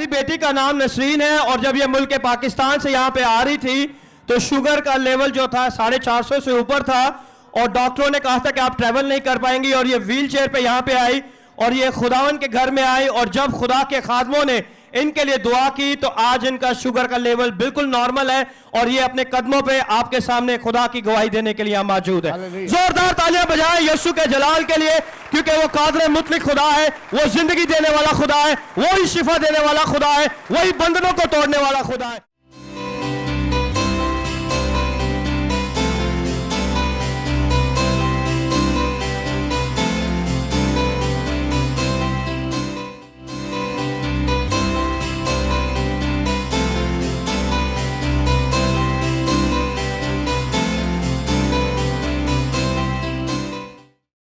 हमारी बेटी का नाम नसरीन है और जब ये मुल्क पाकिस्तान से यहाँ पे आ रही थी तो शुगर का लेवल जो था 450 से ऊपर था और डॉक्टरों ने कहा था कि आप ट्रैवल नहीं कर पाएंगी और ये व्हील चेयर पे यहाँ पे आई और ये खुदावन के घर में आई और जब खुदा के खादमों ने इनके लिए दुआ की तो आज इनका शुगर का लेवल बिल्कुल नॉर्मल है और ये अपने कदमों पे आपके सामने खुदा की गवाही देने के लिए यहाँ मौजूद है। जोरदार तालियां बजाएं यीशु के जलाल के लिए, क्योंकि वो कादर मुतलक खुदा है, वो जिंदगी देने वाला खुदा है, वही शिफा देने वाला खुदा है, वही बंधनों को तोड़ने वाला खुदा है।